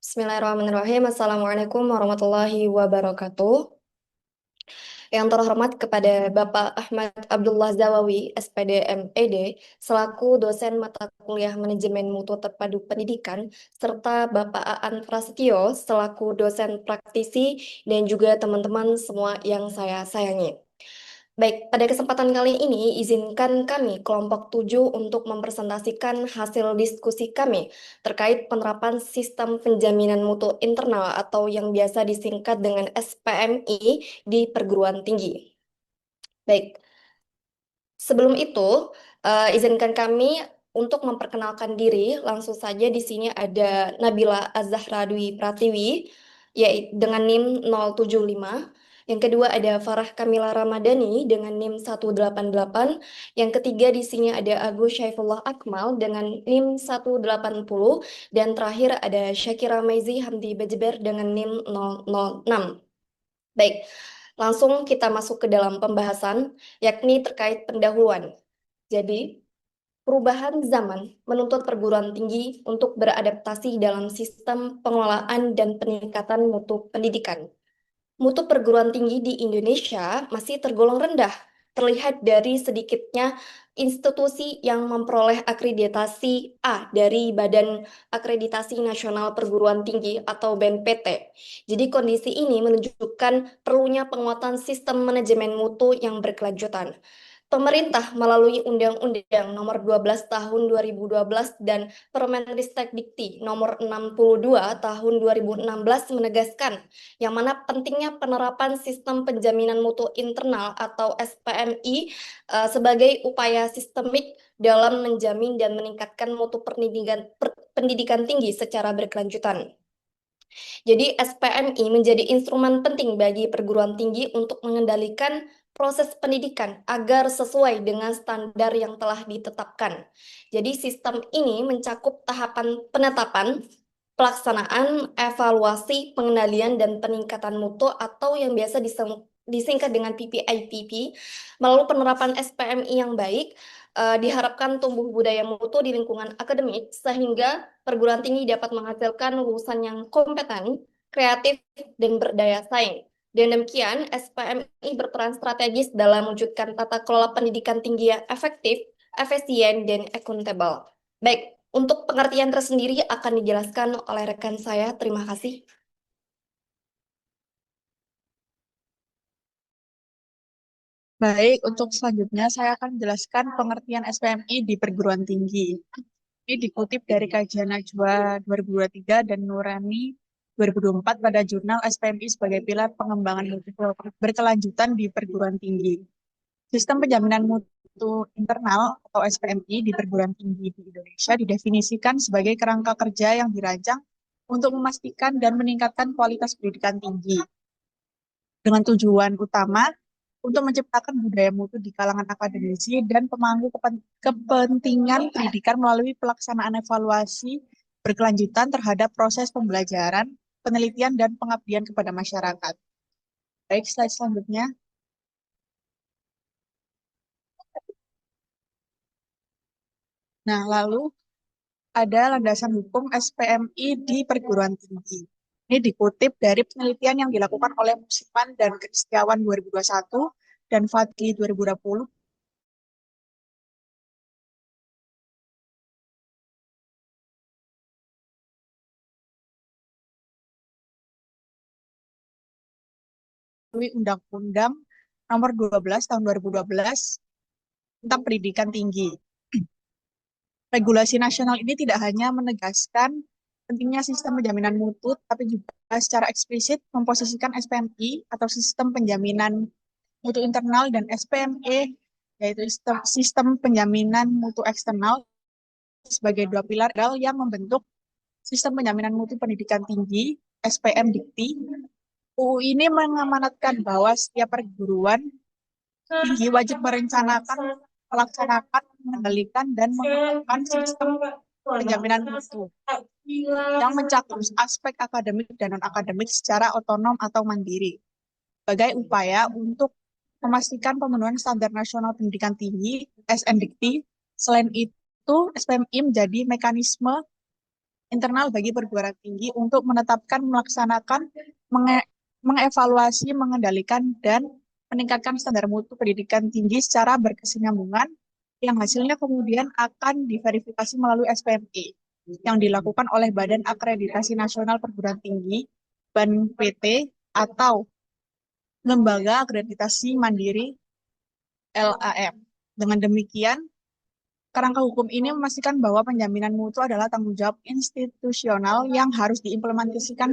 Bismillahirrahmanirrahim. Assalamualaikum warahmatullahi wabarakatuh. Yang terhormat kepada Bapak Ahmad Abdullah Zawawi, SPD MED, selaku dosen mata kuliah Manajemen Mutu Terpadu Pendidikan, serta Bapak Aan Prasetyo, selaku dosen praktisi, dan juga teman-teman semua yang saya sayangi. Baik, pada kesempatan kali ini izinkan kami kelompok 7 untuk mempresentasikan hasil diskusi kami terkait penerapan sistem penjaminan mutu internal atau yang biasa disingkat dengan SPMI di perguruan tinggi. Baik, sebelum itu izinkan kami untuk memperkenalkan diri. Langsung saja di sini ada Nabila Az-Zahra Dwi Pratiwi yaitu dengan NIM 075. Yang kedua ada Farah Kamila Ramadhani dengan NIM 188. Yang ketiga di sini ada Agus Syaifullah Akmal dengan NIM 180. Dan terakhir ada Syakira Maizi Hamdi Bajber dengan NIM 006. Baik, langsung kita masuk ke dalam pembahasan, yakni terkait pendahuluan. Jadi, perubahan zaman menuntut perguruan tinggi untuk beradaptasi dalam sistem pengelolaan dan peningkatan mutu pendidikan. Mutu perguruan tinggi di Indonesia masih tergolong rendah, terlihat dari sedikitnya institusi yang memperoleh akreditasi A dari Badan Akreditasi Nasional Perguruan Tinggi atau BNPT. Jadi kondisi ini menunjukkan perlunya penguatan sistem manajemen mutu yang berkelanjutan. Pemerintah melalui Undang-Undang Nomor 12 Tahun 2012 dan Permenristek Dikti Nomor 62 Tahun 2016 menegaskan yang mana pentingnya penerapan sistem penjaminan mutu internal atau SPMI sebagai upaya sistemik dalam menjamin dan meningkatkan mutu pendidikan tinggi secara berkelanjutan. Jadi SPMI menjadi instrumen penting bagi perguruan tinggi untuk mengendalikan proses pendidikan agar sesuai dengan standar yang telah ditetapkan. Jadi sistem ini mencakup tahapan penetapan, pelaksanaan, evaluasi, pengendalian, dan peningkatan mutu atau yang biasa disingkat dengan PPIPP. Melalui penerapan SPMI yang baik, diharapkan tumbuh budaya mutu di lingkungan akademik sehingga perguruan tinggi dapat menghasilkan lulusan yang kompeten, kreatif, dan berdaya saing. Dan demikian, SPMI berperan strategis dalam mewujudkan tata kelola pendidikan tinggi yang efektif, efisien, dan akuntabel. Baik, untuk pengertian tersendiri akan dijelaskan oleh rekan saya. Terima kasih. Baik, untuk selanjutnya saya akan menjelaskan pengertian SPMI di perguruan tinggi. Ini dikutip dari kajian Najwa 2023 dan Nurani 2024 pada jurnal SPMI sebagai pilar pengembangan mutu berkelanjutan di perguruan tinggi. Sistem penjaminan mutu internal atau SPMI di perguruan tinggi di Indonesia didefinisikan sebagai kerangka kerja yang dirancang untuk memastikan dan meningkatkan kualitas pendidikan tinggi dengan tujuan utama untuk menciptakan budaya mutu di kalangan akademisi dan pemangku kepentingan pendidikan melalui pelaksanaan evaluasi berkelanjutan terhadap proses pembelajaran, penelitian, dan pengabdian kepada masyarakat. Baik, slide selanjutnya. Nah, lalu ada landasan hukum SPMI di perguruan tinggi. Ini dikutip dari penelitian yang dilakukan oleh Musiman dan Kristiawan 2021 dan Fadli 2020 melalui Undang-Undang Nomor 12 Tahun 2012 tentang Pendidikan Tinggi. Regulasi nasional ini tidak hanya menegaskan pentingnya sistem penjaminan mutu, tapi juga secara eksplisit memposisikan SPMI atau sistem penjaminan mutu internal dan SPME, yaitu sistem penjaminan mutu eksternal, sebagai dua pilar yang membentuk sistem penjaminan mutu pendidikan tinggi, SPM Dikti. UU ini mengamanatkan bahwa setiap perguruan tinggi wajib merencanakan, melaksanakan, mengendalikan, dan mengembangkan sistem penjaminan mutu yang mencakup aspek akademik dan non-akademik secara otonom atau mandiri sebagai upaya untuk memastikan pemenuhan standar nasional pendidikan tinggi (SNDikti). Selain itu, SPMI menjadi mekanisme internal bagi perguruan tinggi untuk menetapkan, melaksanakan, mengevaluasi, mengendalikan, dan meningkatkan standar mutu pendidikan tinggi secara berkesinambungan yang hasilnya kemudian akan diverifikasi melalui SPMI yang dilakukan oleh Badan Akreditasi Nasional Perguruan Tinggi, BANPT, atau Lembaga Akreditasi Mandiri LAM. Dengan demikian, kerangka hukum ini memastikan bahwa penjaminan mutu adalah tanggung jawab institusional yang harus diimplementasikan.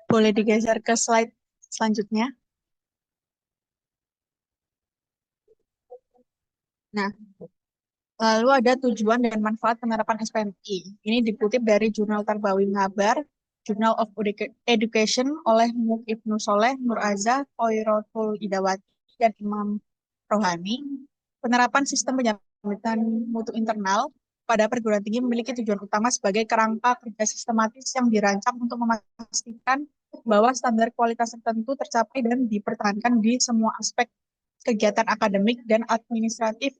Boleh digeser ke slide selanjutnya. Nah, lalu ada tujuan dan manfaat penerapan SPMI. Ini dikutip dari Jurnal Tarbawi Ngabar, Journal of Education oleh Muk Ibnu Soleh, Nur Aza, Khoiratul Idawati, dan Imam Rohani. Penerapan sistem penjaminan mutu internal pada perguruan tinggi memiliki tujuan utama sebagai kerangka kerja sistematis yang dirancang untuk memastikan bahwa standar kualitas tertentu tercapai dan dipertahankan di semua aspek kegiatan akademik dan administratif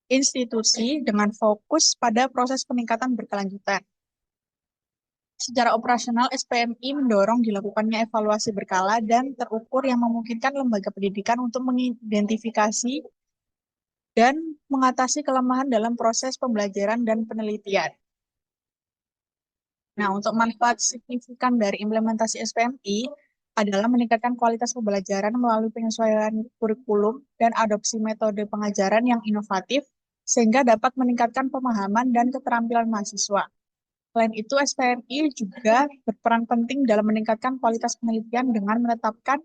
institusi dengan fokus pada proses peningkatan berkelanjutan. Secara operasional, SPMI mendorong dilakukannya evaluasi berkala dan terukur yang memungkinkan lembaga pendidikan untuk mengidentifikasi dan mengatasi kelemahan dalam proses pembelajaran dan penelitian. Nah, untuk manfaat signifikan dari implementasi SPMI adalah meningkatkan kualitas pembelajaran melalui penyesuaian kurikulum dan adopsi metode pengajaran yang inovatif, sehingga dapat meningkatkan pemahaman dan keterampilan mahasiswa. Selain itu, SPMI juga berperan penting dalam meningkatkan kualitas penelitian dengan menetapkan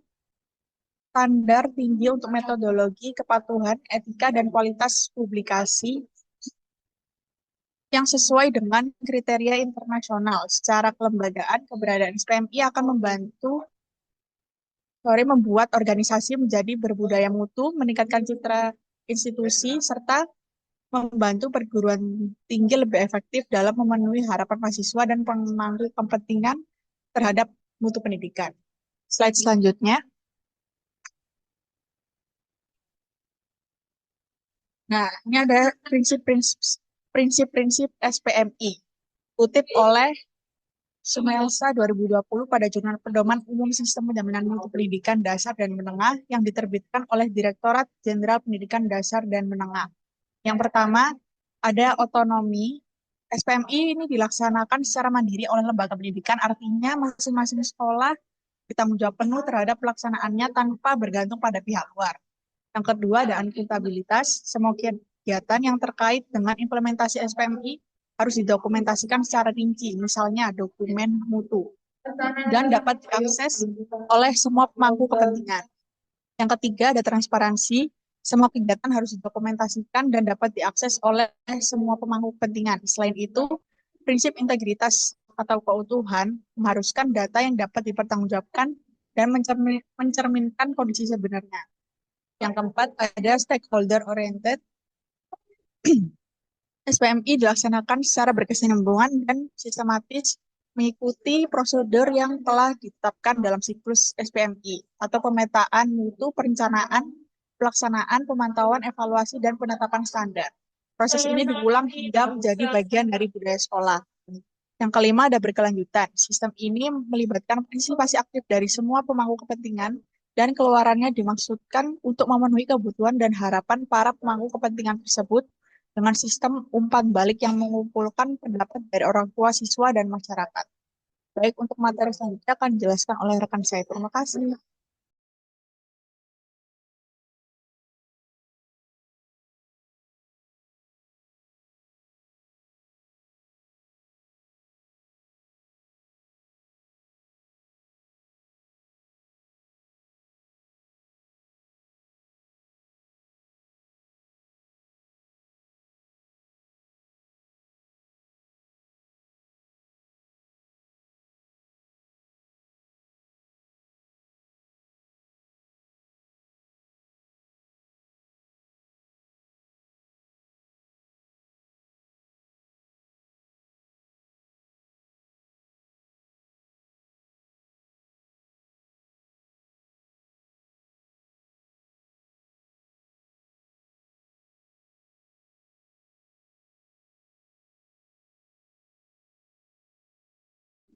standar tinggi untuk metodologi, kepatuhan, etika, dan kualitas publikasi yang sesuai dengan kriteria internasional. Secara kelembagaan, keberadaan SPMI akan membuat organisasi menjadi berbudaya mutu, meningkatkan citra institusi, serta membantu perguruan tinggi lebih efektif dalam memenuhi harapan mahasiswa dan pemangku kepentingan terhadap mutu pendidikan. Slide selanjutnya. Nah, ini ada prinsip-prinsip SPMI. Kutip oleh Sumelsa 2020 pada Jurnal Pedoman Umum Sistem Penjaminan Mutu Pendidikan Dasar dan Menengah yang diterbitkan oleh Direktorat Jenderal Pendidikan Dasar dan Menengah. Yang pertama, ada otonomi. SPMI ini dilaksanakan secara mandiri oleh lembaga pendidikan, artinya masing-masing sekolah bertanggung jawab penuh terhadap pelaksanaannya tanpa bergantung pada pihak luar. Yang kedua, ada akuntabilitas. Semua kegiatan yang terkait dengan implementasi SPMI harus didokumentasikan secara rinci, misalnya dokumen mutu, dan dapat diakses oleh semua pemangku kepentingan. Yang ketiga, ada transparansi. Semua kegiatan harus didokumentasikan dan dapat diakses oleh semua pemangku kepentingan. Selain itu, prinsip integritas atau keutuhan mengharuskan data yang dapat dipertanggungjawabkan dan mencerminkan kondisi sebenarnya. Yang keempat, ada stakeholder oriented. SPMI dilaksanakan secara berkesinambungan dan sistematis mengikuti prosedur yang telah ditetapkan dalam siklus SPMI atau pemetaan mutu, perencanaan, pelaksanaan, pemantauan, evaluasi, dan penetapan standar. Proses ini diulang hingga menjadi bagian dari budaya sekolah. Yang kelima, ada berkelanjutan. Sistem ini melibatkan partisipasi aktif dari semua pemangku kepentingan dan keluarannya dimaksudkan untuk memenuhi kebutuhan dan harapan para pemangku kepentingan tersebut dengan sistem umpan balik yang mengumpulkan pendapat dari orang tua, siswa, dan masyarakat. Baik, untuk materi selanjutnya akan dijelaskan oleh rekan saya. Terima kasih.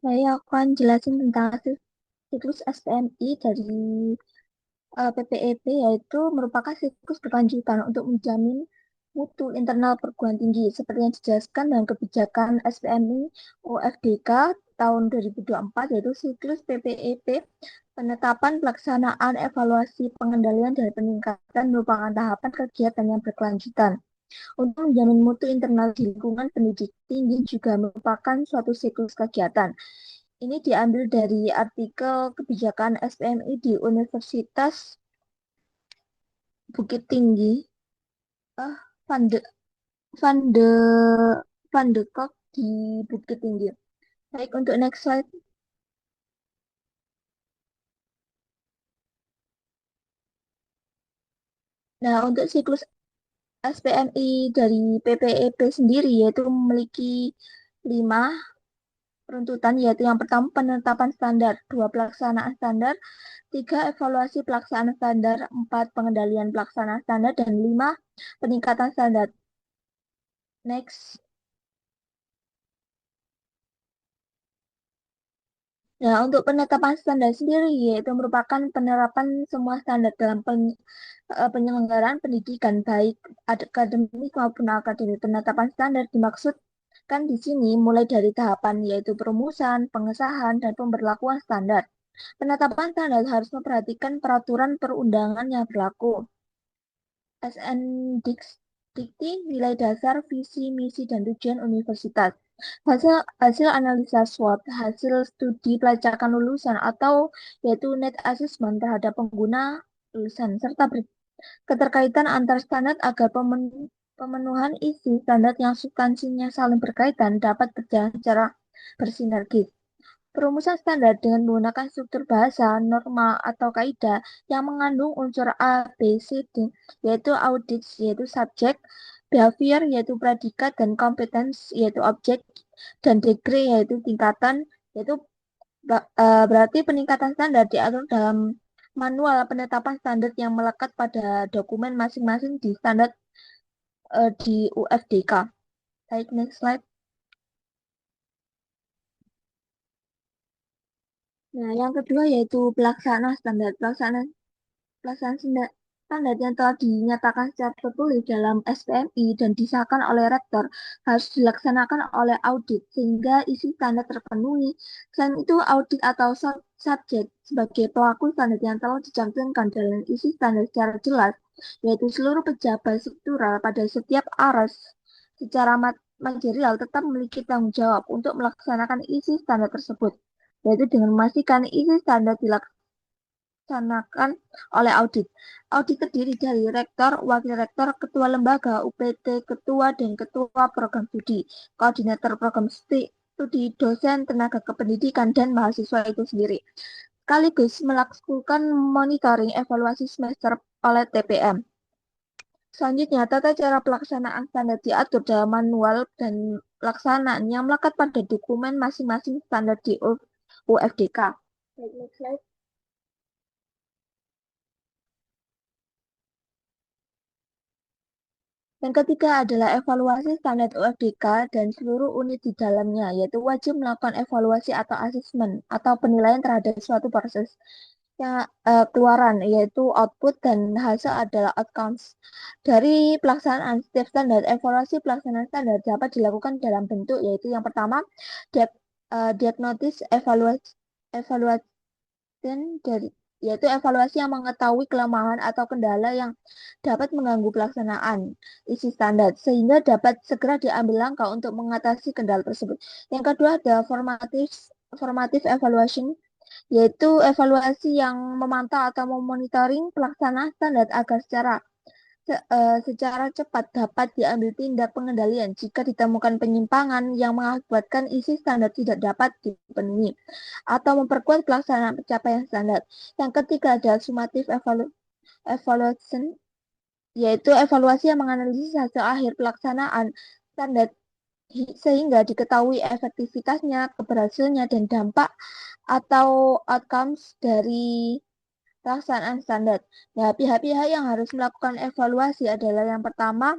Saya akan jelasin tentang siklus SPMI dari PPEP, yaitu merupakan siklus berkelanjutan untuk menjamin mutu internal perguruan tinggi seperti yang dijelaskan dalam kebijakan SPMI UFDK tahun 2024, yaitu siklus PPEP, penetapan, pelaksanaan, evaluasi, pengendalian, dan peningkatan merupakan tahapan kegiatan yang berkelanjutan. Untuk menjamin mutu internal di lingkungan pendidik tinggi juga merupakan suatu siklus kegiatan. Ini diambil dari artikel kebijakan SPMI di Universitas Bukit Tinggi, ah, Van de, Van de, Van de Kolk di Bukit Tinggi. Baik, untuk next slide. Nah, untuk siklus SPMI dari PPEP sendiri, yaitu memiliki 5 runtutan, yaitu yang pertama penetapan standar, 2 pelaksanaan standar, 3 evaluasi pelaksanaan standar, 4 pengendalian pelaksanaan standar, dan 5 peningkatan standar. Next. Nah, untuk penetapan standar sendiri, yaitu merupakan penerapan semua standar dalam penyelenggaraan pendidikan, baik akademik maupun akademik. Penetapan standar dimaksudkan di sini mulai dari tahapan, yaitu perumusan, pengesahan, dan pemberlakuan standar. Penetapan standar harus memperhatikan peraturan perundangan yang berlaku. SN Dikti, nilai dasar, visi, misi, dan tujuan universitas. Hasil, hasil analisa SWOT, hasil studi pelacakan lulusan atau yaitu net assessment terhadap pengguna lulusan, serta keterkaitan antar standar agar pemenuhan isi standar yang substansinya saling berkaitan dapat berjalan secara bersinergis. Perumusan standar dengan menggunakan struktur bahasa, norma, atau kaidah yang mengandung unsur A, B, C, D, yaitu audit, yaitu subjek, behavior, yaitu predikat, dan competence, yaitu objek, dan degree, yaitu tingkatan, yaitu berarti peningkatan standar diatur dalam manual penetapan standar yang melekat pada dokumen masing-masing di standar di UFDK. Baik, next slide. Nah, yang kedua yaitu pelaksanaan standar. Pelaksanaan standar yang telah dinyatakan secara tertulis dalam SPMI dan disahkan oleh rektor harus dilaksanakan oleh audit sehingga isi standar terpenuhi. Selain itu, audit atau subjek sebagai pelaku standar yang telah dicantumkan dalam isi standar secara jelas, yaitu seluruh pejabat struktural pada setiap aras secara material tetap memiliki tanggung jawab untuk melaksanakan isi standar tersebut, yaitu dengan memastikan isi standar dilaksanakan oleh audit. Audit terdiri dari rektor, wakil rektor, ketua lembaga, UPT, ketua, dan ketua program studi, koordinator program studi, dosen, tenaga kependidikan, dan mahasiswa itu sendiri. Sekaligus melakukan monitoring evaluasi semester oleh TPM. Selanjutnya, tata cara pelaksanaan standar diatur dalam manual dan pelaksanaan yang melekat pada dokumen masing-masing standar di UFDK. Baik, next slide. Yang ketiga adalah evaluasi standar UFDK dan seluruh unit di dalamnya, yaitu wajib melakukan evaluasi atau asesmen atau penilaian terhadap suatu proses yang keluaran, yaitu output dan hasil adalah outcomes. Dari pelaksanaan setiap standar, evaluasi pelaksanaan standar dapat dilakukan dalam bentuk, yaitu yang pertama, diagnosis evaluasi dari yaitu evaluasi yang mengetahui kelemahan atau kendala yang dapat mengganggu pelaksanaan isi standar sehingga dapat segera diambil langkah untuk mengatasi kendala tersebut. Yang kedua ada formative evaluation, yaitu evaluasi yang memantau atau memonitoring pelaksanaan standar agar secara cepat dapat diambil tindak pengendalian jika ditemukan penyimpangan yang mengakibatkan isi standar tidak dapat dipenuhi atau memperkuat pelaksanaan pencapaian standar. Yang ketiga adalah summative evaluation, yaitu evaluasi yang menganalisis hasil akhir pelaksanaan standar sehingga diketahui efektivitasnya, keberhasilannya, dan dampak atau outcomes dari pelaksanaan standar. Nah, pihak-pihak yang harus melakukan evaluasi adalah yang pertama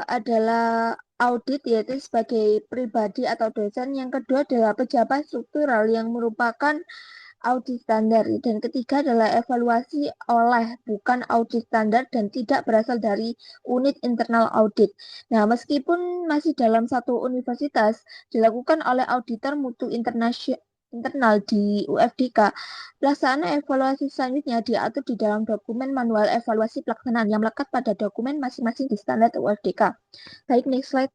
adalah audit yaitu sebagai pribadi atau dosen. Yang kedua adalah pejabat struktural yang merupakan audit standar. Dan ketiga adalah evaluasi oleh bukan audit standar dan tidak berasal dari unit internal audit. Nah, meskipun masih dalam satu universitas, dilakukan oleh auditor mutu internal di UFDK, pelaksanaan evaluasi selanjutnya diatur di dalam dokumen manual evaluasi pelaksanaan yang melekat pada dokumen masing-masing di standar UFDK. Baik, next slide.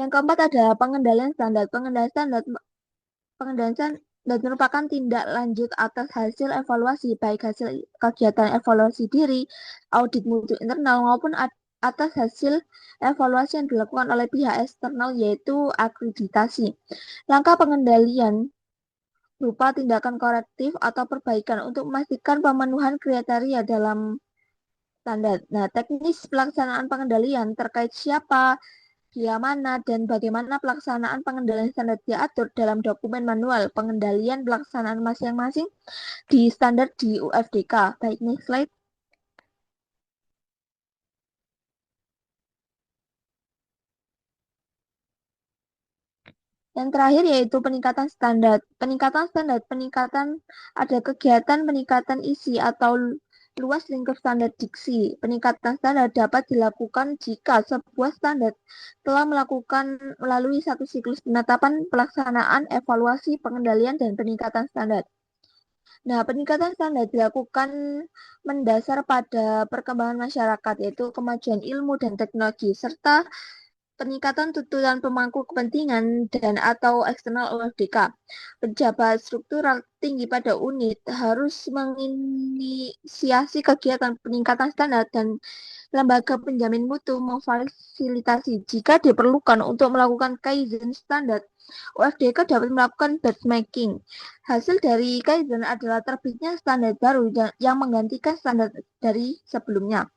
Yang keempat adalah pengendalian standar. Pengendalian standar merupakan tindak lanjut atas hasil evaluasi, baik hasil kegiatan evaluasi diri, audit mutu internal, maupun atas hasil evaluasi yang dilakukan oleh pihak eksternal, yaitu akreditasi. Langkah pengendalian berupa tindakan korektif atau perbaikan untuk memastikan pemenuhan kriteria dalam standar. Nah, teknis pelaksanaan pengendalian terkait siapa, bila mana, dan bagaimana pelaksanaan pengendalian standar diatur dalam dokumen manual pengendalian pelaksanaan masing-masing di standar di UFDK. Baik, next slide. Yang terakhir yaitu peningkatan standar. Peningkatan ada kegiatan peningkatan isi atau luas lingkup standar diksi. Peningkatan standar dapat dilakukan jika sebuah standar telah melalui satu siklus penetapan, pelaksanaan, evaluasi, pengendalian, dan peningkatan standar. Nah, peningkatan standar dilakukan mendasar pada perkembangan masyarakat, yaitu kemajuan ilmu dan teknologi, serta peningkatan tuntutan pemangku kepentingan dan atau eksternal UFDK. Pejabat struktural tinggi pada unit harus menginisiasi kegiatan peningkatan standar dan lembaga penjamin mutu memfasilitasi jika diperlukan untuk melakukan kaizen standar. UFDK dapat melakukan benchmarking. Hasil dari kaizen adalah terbitnya standar baru yang menggantikan standar dari sebelumnya.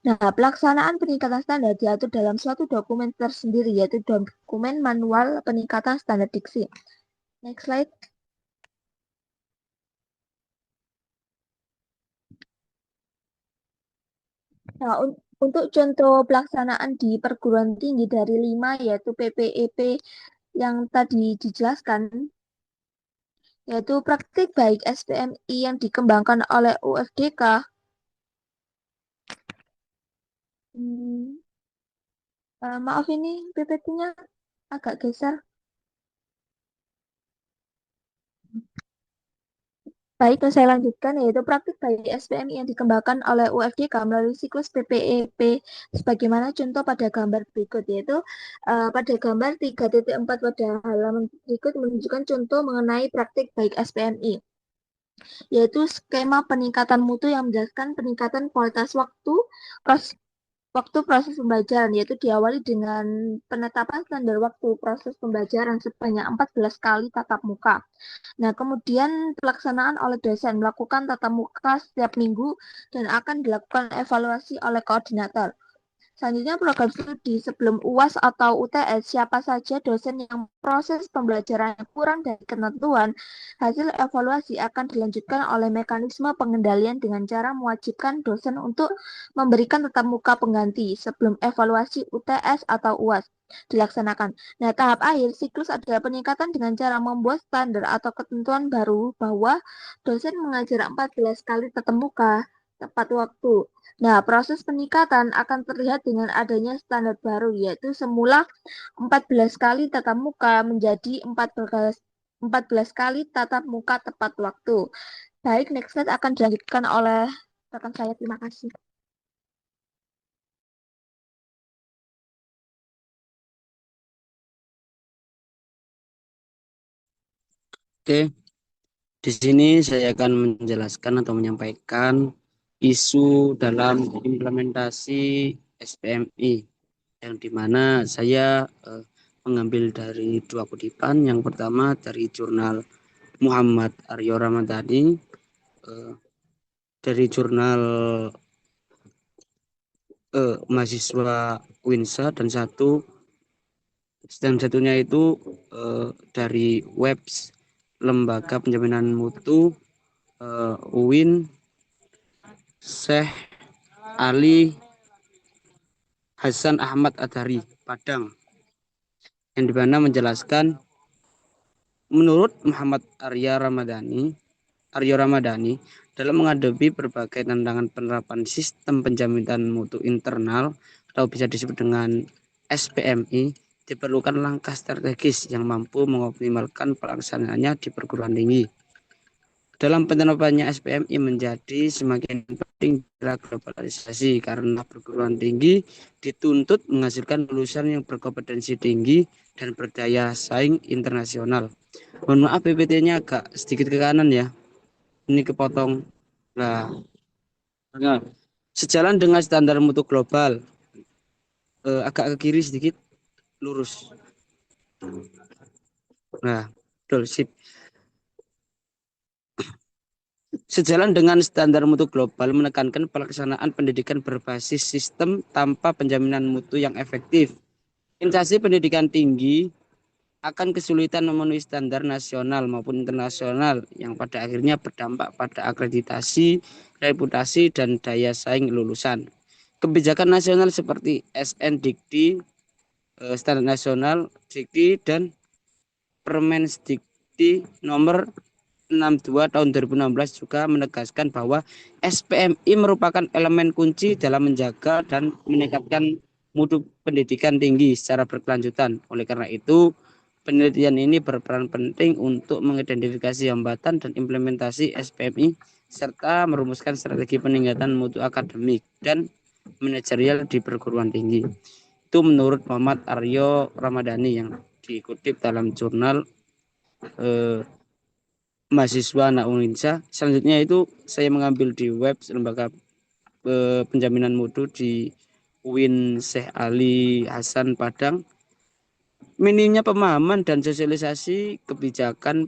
Nah, pelaksanaan peningkatan standar diatur dalam suatu dokumen tersendiri, yaitu dokumen manual peningkatan standar diksi. Next slide. Nah, untuk contoh pelaksanaan di perguruan tinggi dari 5, yaitu PPEP yang tadi dijelaskan, yaitu praktik baik SPMI yang dikembangkan oleh UFDK. Maaf ini PPT-nya agak geser. Baik, saya lanjutkan yaitu praktik baik SPMI yang dikembangkan oleh UFDK melalui siklus PPEP sebagaimana contoh pada gambar berikut, yaitu pada gambar 3.4 pada halaman berikut menunjukkan contoh mengenai praktik baik SPMI, yaitu skema peningkatan mutu yang menjelaskan peningkatan kualitas waktu proses pembelajaran, yaitu diawali dengan penetapan standar waktu proses pembelajaran sebanyak 14 kali tatap muka. Nah, kemudian pelaksanaan oleh dosen melakukan tatap muka setiap minggu dan akan dilakukan evaluasi oleh koordinator. Selanjutnya, program studi sebelum UAS atau UTS, siapa saja dosen yang proses pembelajaran kurang dari ketentuan, hasil evaluasi akan dilanjutkan oleh mekanisme pengendalian dengan cara mewajibkan dosen untuk memberikan tatap muka pengganti sebelum evaluasi UTS atau UAS dilaksanakan. Nah, tahap akhir siklus adalah peningkatan dengan cara membuat standar atau ketentuan baru bahwa dosen mengajar 14 kali tatap muka tepat waktu. Nah, proses peningkatan akan terlihat dengan adanya standar baru, yaitu semula 14 kali tatap muka menjadi 14 kali tatap muka tepat waktu. Baik, next slide akan dilanjutkan oleh rekan saya. Terima kasih. Oke, di sini saya akan menjelaskan atau menyampaikan isu dalam implementasi SPMI yang dimana saya mengambil dari dua kutipan. Yang pertama dari jurnal Muhammad Aryo Ramadhani, dari jurnal mahasiswa Winsa, dan satunya itu dari webs Lembaga Penjaminan Mutu UIN Syekh Ali Hasan Ahmad Adhari Padang, yang dimana menjelaskan menurut Muhammad Aryo Ramadhani, dalam menghadapi berbagai tantangan penerapan sistem penjaminan mutu internal atau bisa disebut dengan SPMI, diperlukan langkah strategis yang mampu mengoptimalkan pelaksanaannya di perguruan tinggi. Dalam penerapannya SPMI menjadi semakin penting era globalisasi karena perguruan tinggi dituntut menghasilkan lulusan yang berkompetensi tinggi dan berdaya saing internasional. Mohon maaf PPT-nya agak sedikit ke kanan ya. Ini kepotong. Nah, sejalan dengan standar mutu global, agak ke kiri sedikit, lurus. Nah, betul, sip. Sejalan dengan standar mutu global menekankan pelaksanaan pendidikan berbasis sistem tanpa penjaminan mutu yang efektif. Instansi pendidikan tinggi akan kesulitan memenuhi standar nasional maupun internasional yang pada akhirnya berdampak pada akreditasi, reputasi, dan daya saing lulusan. Kebijakan nasional seperti SN Standar Nasional Dikti, dan Permendikti nomor 62 tahun 2016 juga menegaskan bahwa SPMI merupakan elemen kunci dalam menjaga dan meningkatkan mutu pendidikan tinggi secara berkelanjutan. Oleh karena itu, penelitian ini berperan penting untuk mengidentifikasi hambatan dan implementasi SPMI serta merumuskan strategi peningkatan mutu akademik dan manajerial di perguruan tinggi. Itu menurut Muhammad Aryo Ramadhani yang dikutip dalam jurnal mahasiswa anak Uninsa. Selanjutnya itu saya mengambil di web lembaga penjaminan mutu di UIN Syekh Ali Hasan Padang. Minimnya pemahaman dan sosialisasi kebijakan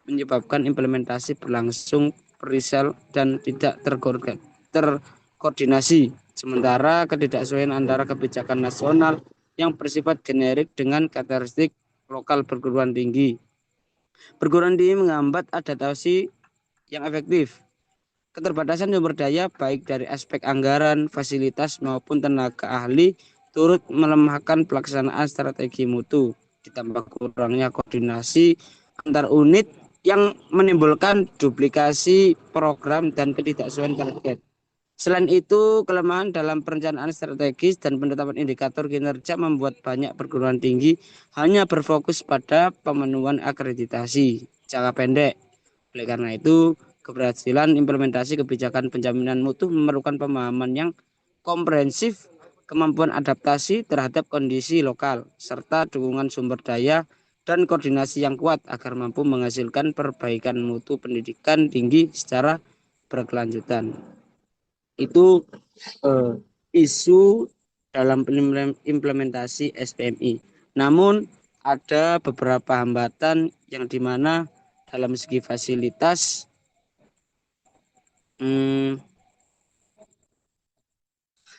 menyebabkan implementasi berlangsung perisal dan tidak terkoordinasi. Sementara ketidaksesuaian antara kebijakan nasional yang bersifat generik dengan karakteristik lokal perguruan tinggi. Perguruan tinggi menghambat adaptasi yang efektif. Keterbatasan sumber daya baik dari aspek anggaran, fasilitas maupun tenaga ahli turut melemahkan pelaksanaan strategi mutu. Ditambah kurangnya koordinasi antar unit yang menimbulkan duplikasi program dan ketidaksesuaian target. Selain itu, kelemahan dalam perencanaan strategis dan penetapan indikator kinerja membuat banyak perguruan tinggi hanya berfokus pada pemenuhan akreditasi jangka pendek. Oleh karena itu, keberhasilan implementasi kebijakan penjaminan mutu memerlukan pemahaman yang komprehensif, kemampuan adaptasi terhadap kondisi lokal, serta dukungan sumber daya dan koordinasi yang kuat agar mampu menghasilkan perbaikan mutu pendidikan tinggi secara berkelanjutan. Itu isu dalam implementasi SPMI. Namun ada beberapa hambatan yang dimana dalam segi fasilitas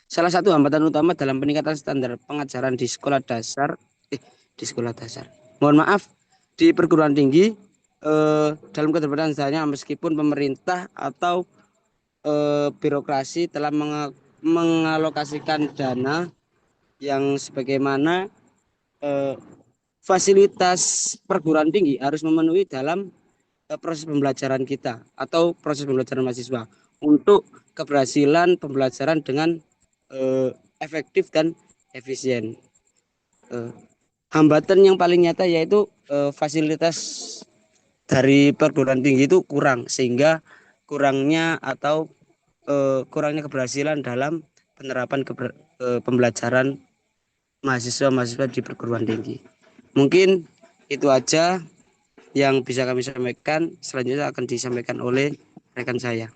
salah satu hambatan utama dalam peningkatan standar pengajaran mohon maaf, di perguruan tinggi dalam keterbatasan misalnya meskipun pemerintah atau birokrasi telah mengalokasikan dana yang sebagaimana fasilitas perguruan tinggi harus memenuhi dalam proses pembelajaran kita atau proses pembelajaran mahasiswa untuk keberhasilan pembelajaran dengan efektif dan efisien. Hambatan yang paling nyata yaitu fasilitas dari perguruan tinggi itu kurang, sehingga kurangnya keberhasilan dalam penerapan pembelajaran mahasiswa-mahasiswa di perguruan tinggi. Mungkin itu aja yang bisa kami sampaikan. Selanjutnya akan disampaikan oleh rekan saya.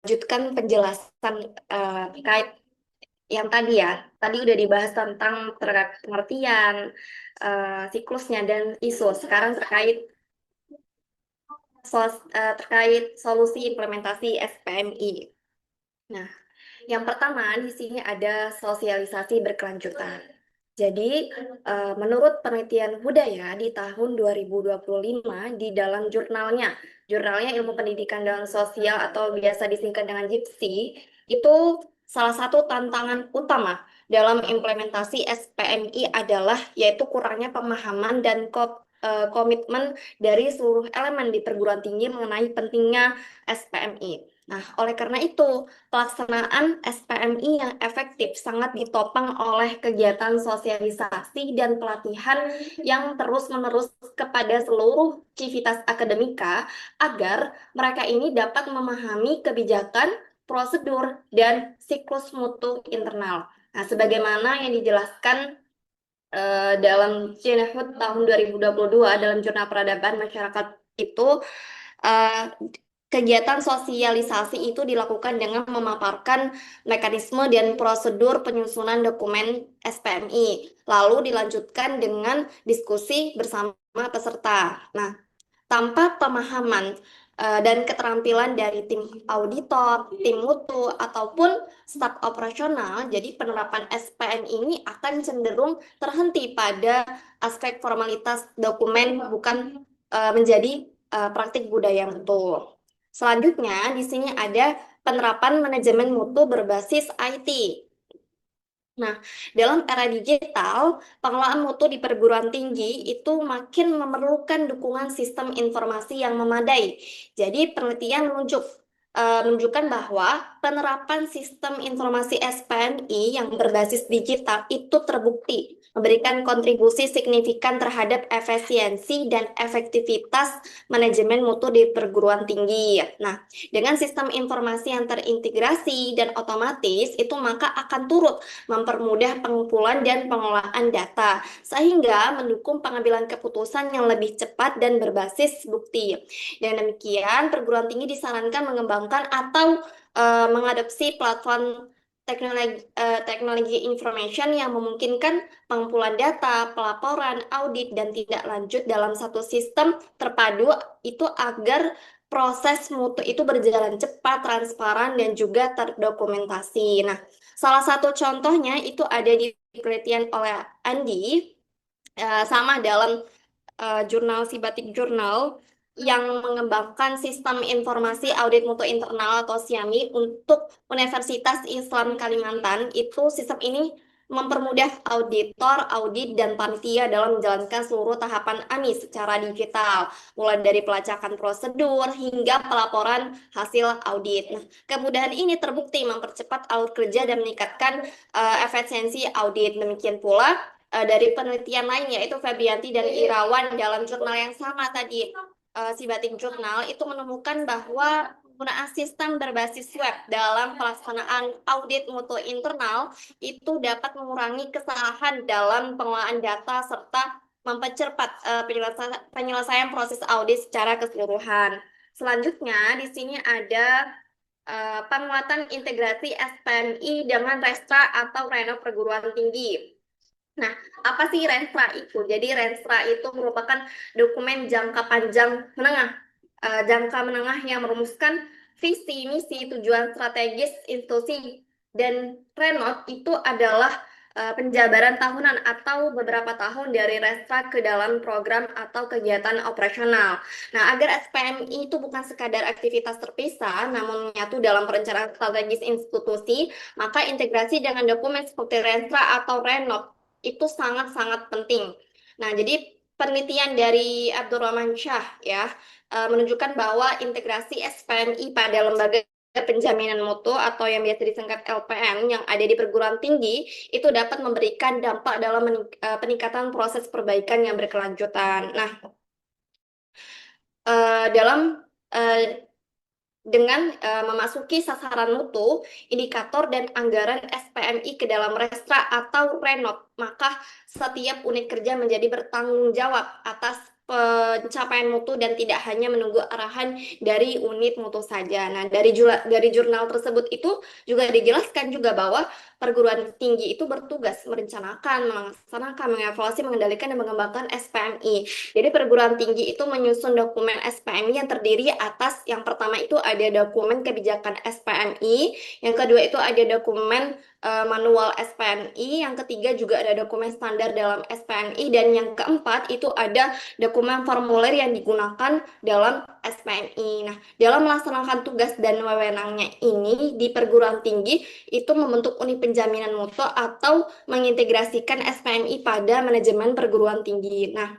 Lanjutkan penjelasan terkait yang tadi ya. Tadi udah dibahas tentang pengertian, siklusnya, dan isu. Sekarang terkait solusi implementasi SPMI. Nah, yang pertama di sini ada sosialisasi berkelanjutan. Jadi, menurut penelitian Hudaya di tahun 2025 di dalam jurnalnya Ilmu Pendidikan dan Sosial atau biasa disingkat dengan JIPSI, itu salah satu tantangan utama dalam implementasi SPMI adalah yaitu kurangnya pemahaman dan komitmen dari seluruh elemen di perguruan tinggi mengenai pentingnya SPMI. Nah, oleh karena itu, pelaksanaan SPMI yang efektif sangat ditopang oleh kegiatan sosialisasi dan pelatihan yang terus-menerus kepada seluruh civitas akademika agar mereka ini dapat memahami kebijakan, prosedur, dan siklus mutu internal. Nah, sebagaimana yang dijelaskan dalam Cinehut tahun 2022 dalam Jurnal Peradaban Masyarakat itu, eh, kegiatan sosialisasi itu dilakukan dengan memaparkan mekanisme dan prosedur penyusunan dokumen SPMI, lalu dilanjutkan dengan diskusi bersama peserta. Nah, tanpa pemahaman dan keterampilan dari tim auditor, tim mutu, ataupun staf operasional, jadi penerapan SPM ini akan cenderung terhenti pada aspek formalitas dokumen, bukan menjadi praktik budaya mutu. Selanjutnya, di sini ada penerapan manajemen mutu berbasis IT. Nah, dalam era digital, pengelolaan mutu di perguruan tinggi itu makin memerlukan dukungan sistem informasi yang memadai. Jadi, penelitian menunjukkan bahwa penerapan sistem informasi SPMI yang berbasis digital itu terbukti memberikan kontribusi signifikan terhadap efisiensi dan efektivitas manajemen mutu di perguruan tinggi. Nah, dengan sistem informasi yang terintegrasi dan otomatis, itu maka akan turut mempermudah pengumpulan dan pengelolaan data, sehingga mendukung pengambilan keputusan yang lebih cepat dan berbasis bukti. Dengan demikian, perguruan tinggi disarankan mengembangkan atau mengadopsi platform teknologi information yang memungkinkan pengumpulan data, pelaporan, audit, dan tindak lanjut dalam satu sistem terpadu itu agar proses mutu itu berjalan cepat, transparan, dan juga terdokumentasi. Nah, salah satu contohnya itu ada di penelitian oleh Andi, sama dalam jurnal Sibatik Jurnal yang mengembangkan sistem informasi audit mutu internal atau SIAMI untuk Universitas Islam Kalimantan. Itu sistem ini mempermudah auditor, audit, dan panitia dalam menjalankan seluruh tahapan AMI secara digital, mulai dari pelacakan prosedur hingga pelaporan hasil audit. Nah, kemudahan ini terbukti mempercepat alur kerja dan meningkatkan efisiensi audit. Demikian pula dari penelitian lain yaitu Febianti dan Irawan dalam jurnal yang sama tadi, Sibatik Jurnal, itu menemukan bahwa penggunaan sistem berbasis web dalam pelaksanaan audit mutu internal itu dapat mengurangi kesalahan dalam pengelolaan data serta mempercepat penyelesaian proses audit secara keseluruhan. Selanjutnya, di sini ada penguatan integrasi SPMI dengan Restra atau Reno Perguruan Tinggi. Nah, apa sih Renstra itu? Jadi Renstra itu merupakan dokumen jangka panjang menengah, jangka menengah yang merumuskan visi, misi, tujuan strategis institusi, dan Renot itu adalah penjabaran tahunan atau beberapa tahun dari Renstra ke dalam program atau kegiatan operasional. Nah, agar SPMI itu bukan sekadar aktivitas terpisah, namun menyatu dalam perencanaan strategis institusi, maka integrasi dengan dokumen seperti Renstra atau Renot itu sangat-sangat penting. Nah, jadi penelitian dari Abdurrahman Shah ya menunjukkan bahwa integrasi SPMI pada lembaga penjaminan mutu atau yang biasa disingkat LPM yang ada di perguruan tinggi itu dapat memberikan dampak dalam peningkatan proses perbaikan yang berkelanjutan. Nah, dalam dengan memasuki sasaran mutu, indikator dan anggaran SPMI ke dalam Restra atau Renot, maka setiap unit kerja menjadi bertanggung jawab atas pencapaian mutu dan tidak hanya menunggu arahan dari unit mutu saja. Nah, dari jurnal tersebut itu juga dijelaskan juga bahwa perguruan tinggi itu bertugas merencanakan, melaksanakan, mengevaluasi, mengendalikan, dan mengembangkan SPMI. Jadi perguruan tinggi itu menyusun dokumen SPMI yang terdiri atas yang pertama itu ada dokumen kebijakan SPMI, yang kedua itu ada dokumen manual SPMI, yang ketiga juga ada dokumen standar dalam SPMI, dan yang keempat itu ada dokumen formulir yang digunakan dalam SPMI. Nah, dalam melaksanakan tugas dan wewenangnya ini di perguruan tinggi itu membentuk unit penjaminan mutu atau mengintegrasikan SPMI pada manajemen perguruan tinggi. Nah,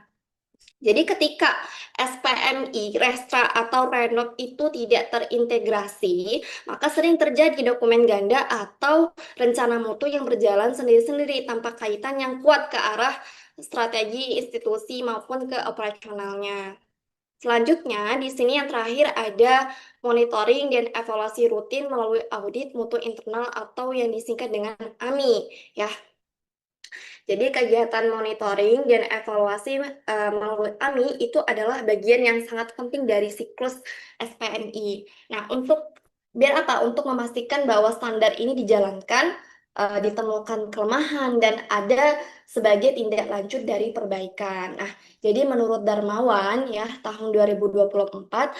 jadi ketika SPMI, Restra, atau Renov itu tidak terintegrasi, maka sering terjadi dokumen ganda atau rencana mutu yang berjalan sendiri-sendiri tanpa kaitan yang kuat ke arah strategi institusi maupun ke operasionalnya. Selanjutnya, di sini yang terakhir ada monitoring dan evaluasi rutin melalui audit mutu internal atau yang disingkat dengan AMI, ya. Jadi kegiatan monitoring dan evaluasi melalui AMI itu adalah bagian yang sangat penting dari siklus SPMI. Nah, biar apa? Untuk memastikan bahwa standar ini dijalankan, ditemukan kelemahan, dan ada sebagai tindak lanjut dari perbaikan. Nah, jadi menurut Darmawan ya, tahun 2024,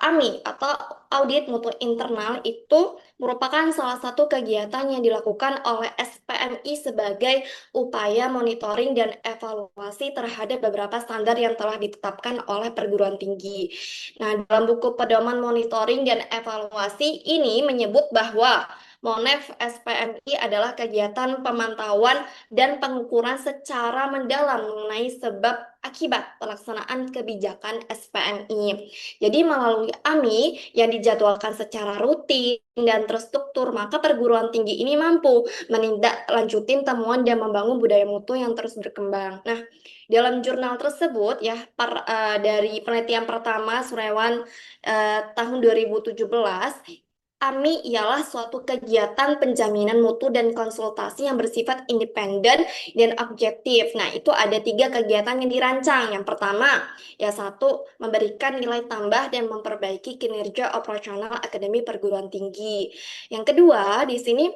AMI atau audit mutu internal itu merupakan salah satu kegiatan yang dilakukan oleh SPMI sebagai upaya monitoring dan evaluasi terhadap beberapa standar yang telah ditetapkan oleh perguruan tinggi. Nah, dalam buku pedoman monitoring dan evaluasi ini menyebut bahwa MONEF SPMI adalah kegiatan pemantauan dan pengukuran secara mendalam mengenai sebab akibat pelaksanaan kebijakan SPMI. Jadi melalui AMI yang dijadwalkan secara rutin dan terstruktur, maka perguruan tinggi ini mampu menindaklanjuti temuan dan membangun budaya mutu yang terus berkembang. Nah, dalam jurnal tersebut ya dari penelitian pertama Surewan tahun 2017, AMI ialah suatu kegiatan penjaminan mutu dan konsultasi yang bersifat independen dan objektif. Nah, itu ada 3 kegiatan yang dirancang. Yang pertama, ya satu, memberikan nilai tambah dan memperbaiki kinerja operasional akademi perguruan tinggi. Yang kedua, di sini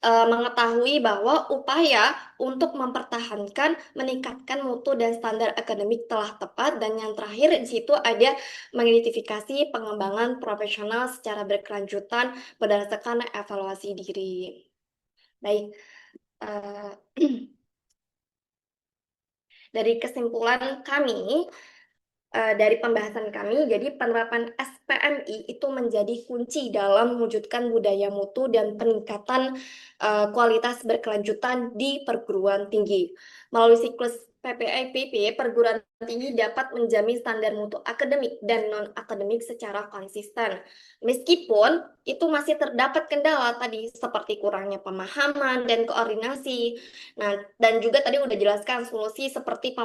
mengetahui bahwa upaya untuk mempertahankan, meningkatkan mutu dan standar akademik telah tepat, dan yang terakhir di situ ada mengidentifikasi pengembangan profesional secara berkelanjutan berdasarkan evaluasi diri. Baik, dari kesimpulan kami, dari pembahasan kami, jadi penerapan SPMI itu menjadi kunci dalam mewujudkan budaya mutu dan peningkatan kualitas berkelanjutan di perguruan tinggi. Melalui siklus PPIPP, perguruan tinggi dapat menjamin standar mutu akademik dan non-akademik secara konsisten. Meskipun itu masih terdapat kendala tadi seperti kurangnya pemahaman dan koordinasi. Nah, dan juga tadi udah jelaskan solusi seperti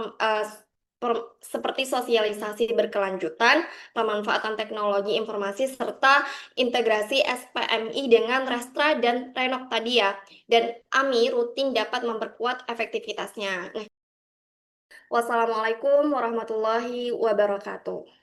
sosialisasi berkelanjutan, pemanfaatan teknologi informasi, serta integrasi SPMI dengan Restra dan Renok tadi ya. Dan AMI rutin dapat memperkuat efektivitasnya. Nah, wassalamualaikum warahmatullahi wabarakatuh.